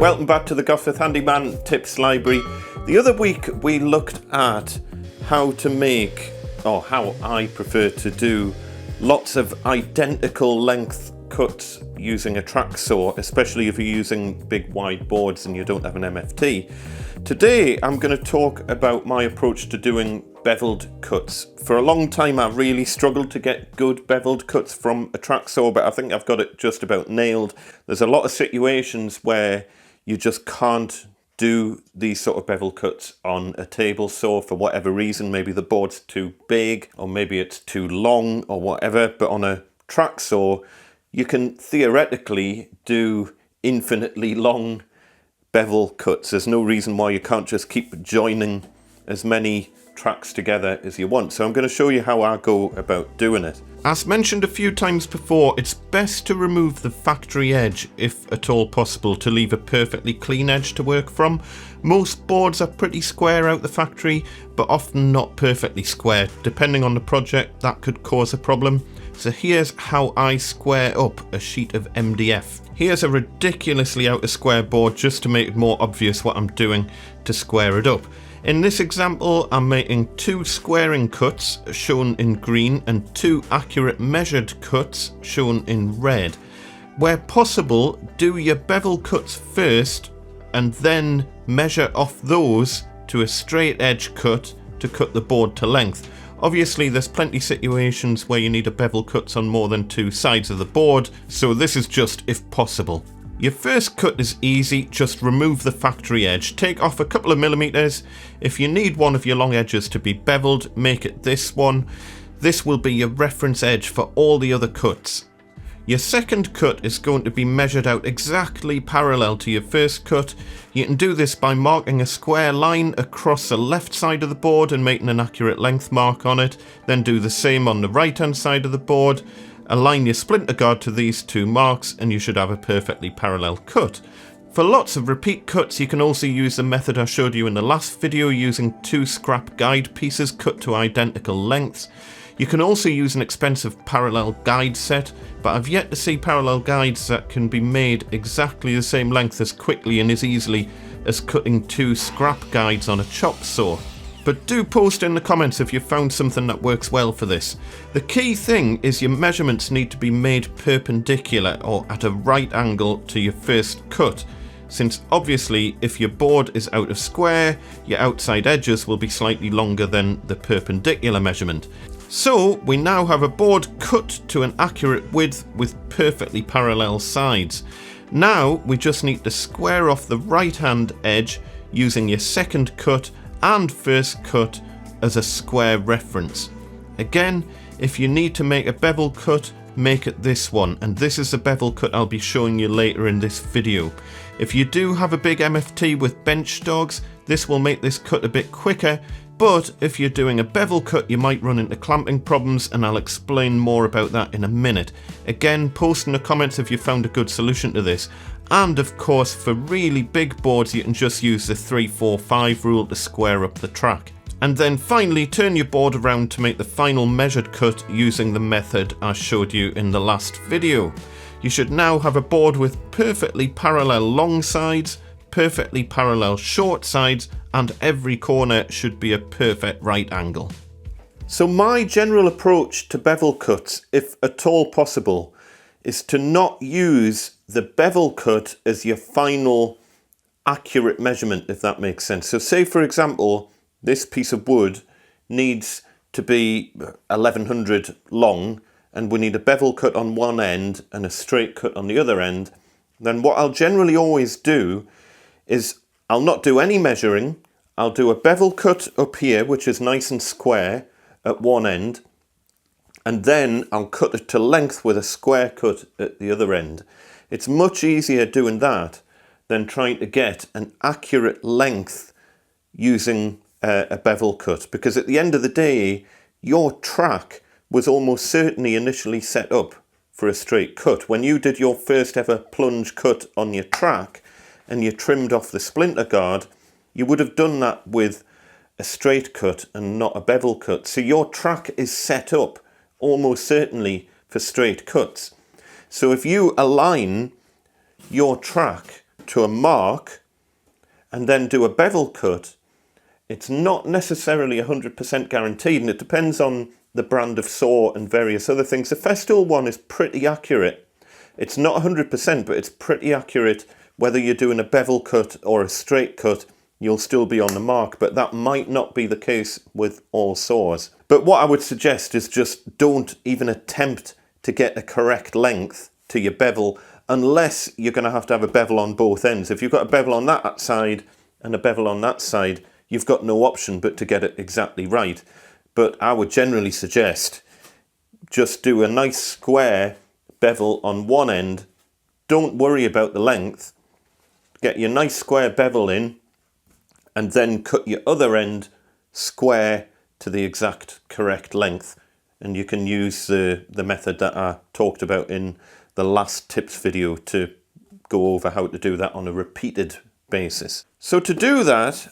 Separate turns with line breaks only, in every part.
Welcome back to the Gosforth Handyman Tips Library. The other week we looked at how to make, or how I prefer to do, lots of identical length cuts using a track saw, especially if you're using big wide boards and you don't have an MFT. Today I'm going to talk about my approach to doing beveled cuts. For a long time I really struggled to get good beveled cuts from a track saw, but I think I've got it just about nailed. There's a lot of situations where you just can't do these sort of bevel cuts on a table saw for whatever reason. Maybe the board's too big, or maybe it's too long, or whatever. But on a track saw, you can theoretically do infinitely long bevel cuts. There's no reason why you can't just keep joining as many tracks together as you want. So I'm going to show you how I go about doing it. As mentioned a few times before, it's best to remove the factory edge if at all possible to leave a perfectly clean edge to work from. Most boards are pretty square out the factory, but often not perfectly square. Depending on the project, that could cause a problem. So here's how I square up a sheet of MDF. Here's a ridiculously out of square board just to make it more obvious what I'm doing to square it up. In this example, I'm making two squaring cuts shown in green and two accurate measured cuts shown in red. Where possible, do your bevel cuts first and then measure off those to a straight edge cut to cut the board to length. Obviously, there's plenty of situations where you need a bevel cuts on more than two sides of the board, so this is just if possible. Your first cut is easy, just remove the factory edge. Take off a couple of millimeters. If you need one of your long edges to be beveled, make it this one. This will be your reference edge for all the other cuts. Your second cut is going to be measured out exactly parallel to your first cut. You can do this by marking a square line across the left side of the board and making an accurate length mark on it. Then do the same on the right hand side of the board. Align your splinter guard to these two marks and you should have a perfectly parallel cut. For lots of repeat cuts, you can also use the method I showed you in the last video using two scrap guide pieces cut to identical lengths. You can also use an expensive parallel guide set, but I've yet to see parallel guides that can be made exactly the same length as quickly and as easily as cutting two scrap guides on a chop saw. But do post in the comments if you've found something that works well for this. The key thing is your measurements need to be made perpendicular or at a right angle to your first cut, since obviously if your board is out of square, your outside edges will be slightly longer than the perpendicular measurement. So we now have a board cut to an accurate width with perfectly parallel sides. Now we just need to square off the right hand edge using your second cut and first cut as a square reference. Again, if you need to make a bevel cut, make it this one, and this is the bevel cut I'll be showing you later in this video. If you do have a big MFT with bench dogs, this will make this cut a bit quicker, but if you're doing a bevel cut you might run into clamping problems, and I'll explain more about that in a minute. Again, post in the comments if you found a good solution to this. And of course, for really big boards you can just use the 3-4-5 rule to square up the track. And then finally turn your board around to make the final measured cut using the method I showed you in the last video. You should now have a board with perfectly parallel long sides, perfectly parallel short sides, and every corner should be a perfect right angle. So my general approach to bevel cuts, if at all possible, is to not use the bevel cut as your final accurate measurement, if that makes sense. So say for example, this piece of wood needs to be 1100 long and we need a bevel cut on one end and a straight cut on the other end. Then what I'll generally always do is I'll not do any measuring. I'll do a bevel cut up here, which is nice and square at one end, and then I'll cut it to length with a square cut at the other end. It's much easier doing that than trying to get an accurate length using a bevel cut, because at the end of the day your track was almost certainly initially set up for a straight cut. When you did your first ever plunge cut on your track and you trimmed off the splinter guard, you would have done that with a straight cut and not a bevel cut. So your track is set up almost certainly for straight cuts. So if you align your track to a mark and then do a bevel cut, it's not necessarily 100% guaranteed, and it depends on the brand of saw and various other things. The Festool one is pretty accurate. It's not 100%, but it's pretty accurate. Whether you're doing a bevel cut or a straight cut, you'll still be on the mark, but that might not be the case with all saws. But what I would suggest is just don't even attempt to get a correct length to your bevel unless you're going to have a bevel on both ends. If you've got a bevel on that side and a bevel on that side, you've got no option but to get it exactly right. But I would generally suggest just do a nice square bevel on one end. Don't worry about the length. Get your nice square bevel in and then cut your other end square to the exact correct length. And you can use the method that I talked about in the last tips video to go over how to do that on a repeated basis. So to do that,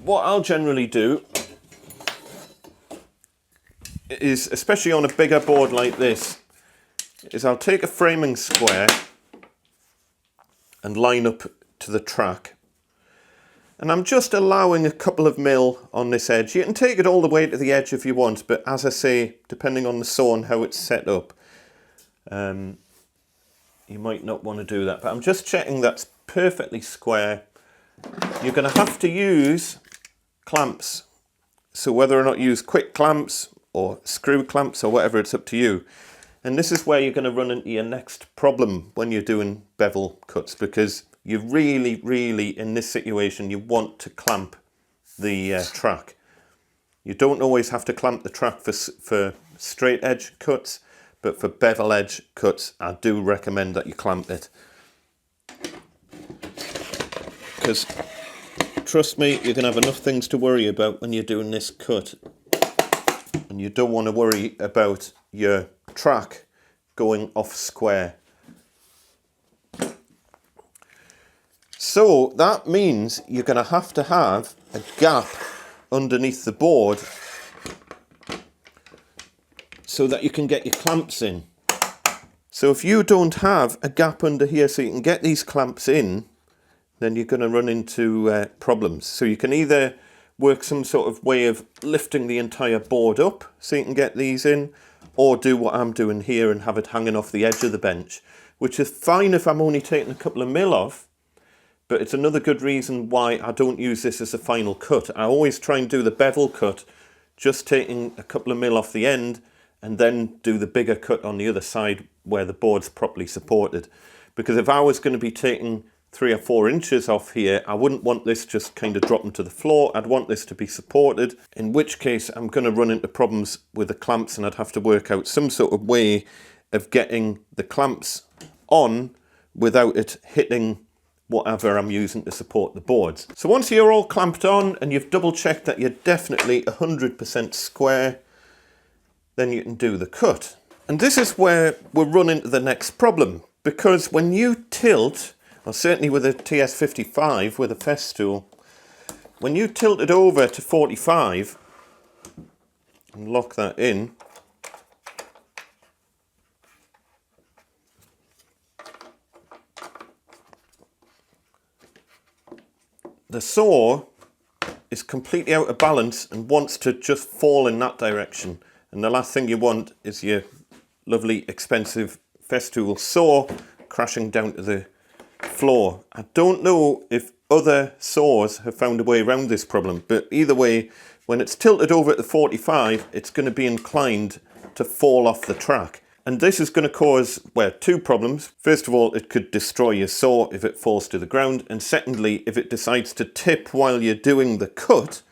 what I'll generally do is, especially on a bigger board like this, is I'll take a framing square and line up to the track. And I'm just allowing a couple of mil on this edge. You can take it all the way to the edge if you want, but as I say, depending on the saw and how it's set up, you might not want to do that. But I'm just checking that's perfectly square. You're going to have to use clamps. So whether or not you use quick clamps or screw clamps or whatever, it's up to you. And this is where you're going to run into your next problem when you're doing bevel cuts, because you really, in this situation, you want to clamp the track. You don't always have to clamp the track for straight edge cuts, but for bevel edge cuts, I do recommend that you clamp it. Because, trust me, you're going to have enough things to worry about when you're doing this cut. And you don't want to worry about your track going off square. So that means you're going to have a gap underneath the board so that you can get your clamps in. So if you don't have a gap under here so you can get these clamps in, then you're going to run into problems. So you can either work some sort of way of lifting the entire board up so you can get these in, or do what I'm doing here and have it hanging off the edge of the bench, which is fine if I'm only taking a couple of mil off. But it's another good reason why I don't use this as a final cut. I always try and do the bevel cut, just taking a couple of mil off the end, and then do the bigger cut on the other side where the board's properly supported. Because if I was going to be taking 3 or 4 inches off here, I wouldn't want this just kind of dropping to the floor. I'd want this to be supported, in which case I'm going to run into problems with the clamps, and I'd have to work out some sort of way of getting the clamps on without it hitting whatever I'm using to support the boards. So once you're all clamped on and you've double checked that you're definitely 100% square, then you can do the cut. And this is where we're running into the next problem, because when you tilt, or certainly with a TS55 with a Festool, when you tilt it over to 45 and lock that in, the saw is completely out of balance and wants to just fall in that direction. And the last thing you want is your lovely expensive Festool saw crashing down to the floor. I don't know if other saws have found a way around this problem, but either way, when it's tilted over at the 45, it's going to be inclined to fall off the track. And this is going to cause, well, 2 problems. First of all, it could destroy your saw if it falls to the ground. And secondly, if it decides to tip while you're doing the cut,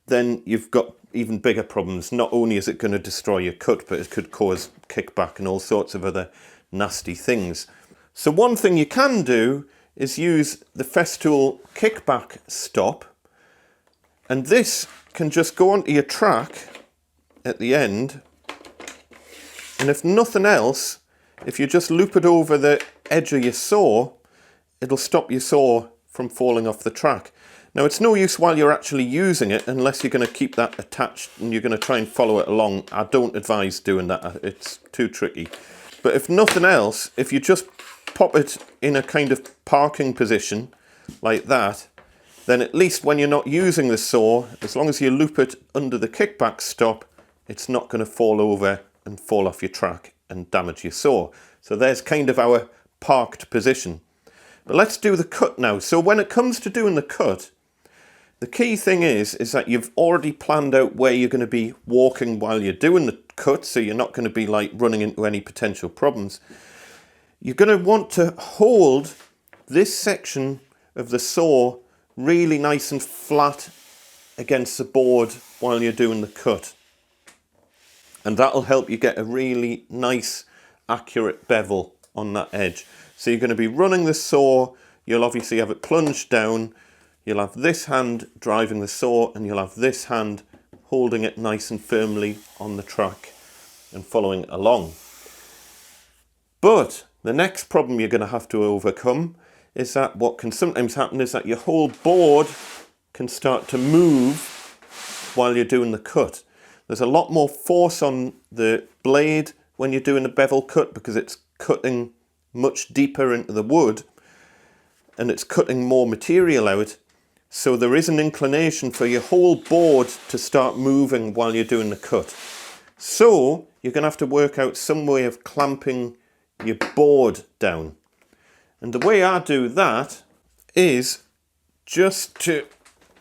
then you've got even bigger problems. Not only is it going to destroy your cut, but it could cause kickback and all sorts of other nasty things. So one thing you can do is use the Festool kickback stop. And this can just go onto your track at the end. And if nothing else, if you just loop it over the edge of your saw, it'll stop your saw from falling off the track. Now it's no use while you're actually using it unless you're going to keep that attached and you're going to try and follow it along. I don't advise doing that, it's too tricky. But if nothing else, if you just pop it in a kind of parking position like that, then at least when you're not using the saw, as long as you loop it under the kickback stop, it's not going to fall over and fall off your track and damage your saw. So there's kind of our parked position. But let's do the cut now. So when it comes to doing the cut, the key thing is that you've already planned out where you're going to be walking while you're doing the cut, so you're not going to be like running into any potential problems. You're going to want to hold this section of the saw really nice and flat against the board while you're doing the cut. And that'll help you get a really nice, accurate bevel on that edge. So you're going to be running the saw, you'll obviously have it plunged down, you'll have this hand driving the saw, and you'll have this hand holding it nice and firmly on the track and following along. But the next problem you're going to have to overcome is that what can sometimes happen is that your whole board can start to move while you're doing the cut. There's a lot more force on the blade when you're doing a bevel cut because it's cutting much deeper into the wood and it's cutting more material out. So there is an inclination for your whole board to start moving while you're doing the cut. So you're going to have to work out some way of clamping your board down. And the way I do that is just to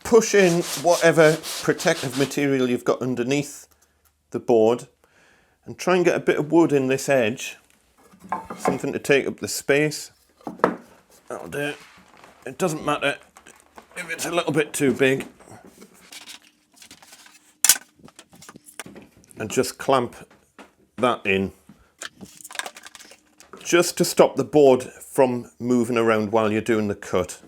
push in whatever protective material you've got underneath the board and try and get a bit of wood in this edge, something to take up the space. That'll do. It doesn't matter if it's a little bit too big. And just clamp that in, just to stop the board from moving around while you're doing the cut.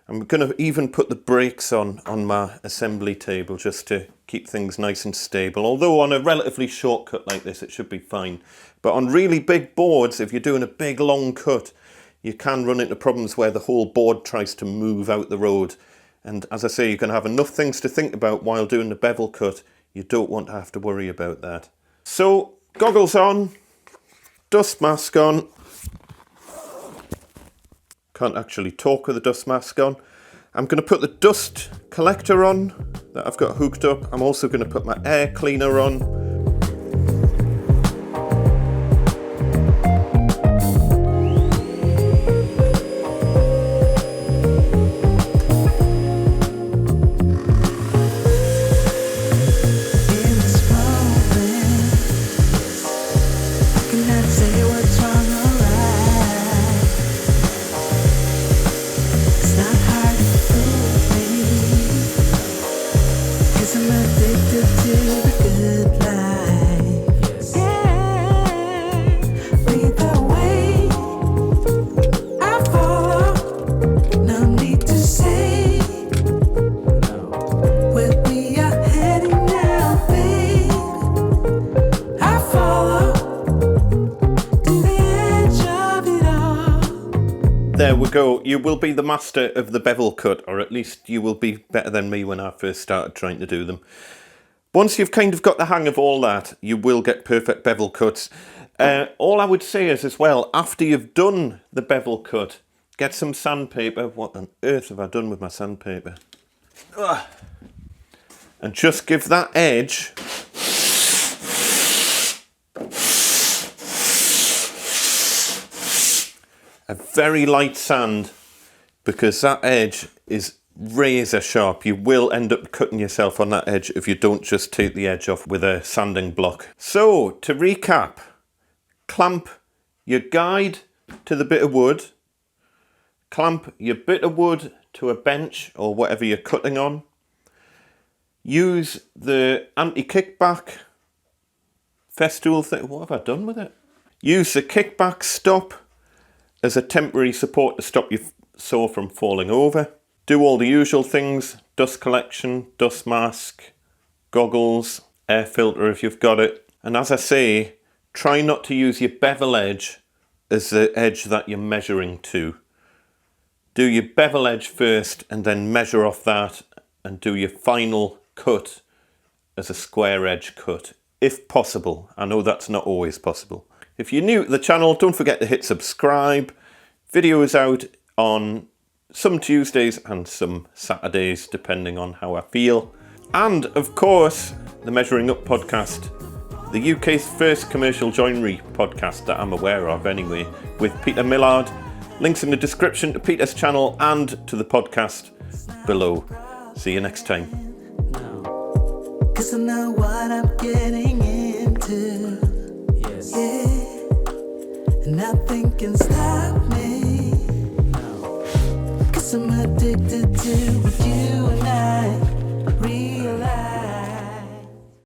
I'm going to even put the brakes on my assembly table just to keep things nice and stable. Although on a relatively short cut like this, it should be fine. But on really big boards, if you're doing a big long cut, you can run into problems where the whole board tries to move out the road. And as I say, you're going to have enough things to think about while doing the bevel cut. You don't want to have to worry about that. So, goggles on, dust mask on. Can't actually talk with the dust mask on. I'm going to put the dust collector on that I've got hooked up. I'm also going to put my air cleaner on. There we go. You will be the master of the bevel cut, or at least you will be better than me when I first started trying to do them. Once you've kind of got the hang of all that, you will get perfect bevel cuts. All I would say is as well, after you've done the bevel cut, get some sandpaper. What on earth have I done with my sandpaper? Ugh. And just give that edge a very light sand, because that edge is razor sharp. You will end up cutting yourself on that edge if you don't just take the edge off with a sanding block. So to recap, clamp your guide to the bit of wood, clamp your bit of wood to a bench or whatever you're cutting on, use the anti-kickback Festool thing. What have I done with it? Use the kickback stop as a temporary support to stop your saw from falling over. Do all the usual things: dust collection, dust mask, goggles, air filter if you've got it. And as I say, try not to use your bevel edge as the edge that you're measuring to. Do your bevel edge first and then measure off that, and do your final cut as a square edge cut, if possible. I know that's not always possible. If you're new to the channel, don't forget to hit subscribe, Videos out on some Tuesdays and some Saturdays, depending on how I feel. And of course, the Measuring Up podcast, the UK's first commercial joinery podcast that I'm aware of anyway, with Peter Millard. Links in the description to Peter's channel and to the podcast below. See you next time.
'Cause I know what I'm getting into. Yes. Yeah. Nothing can stop me. 'Cause I'm addicted to you and I.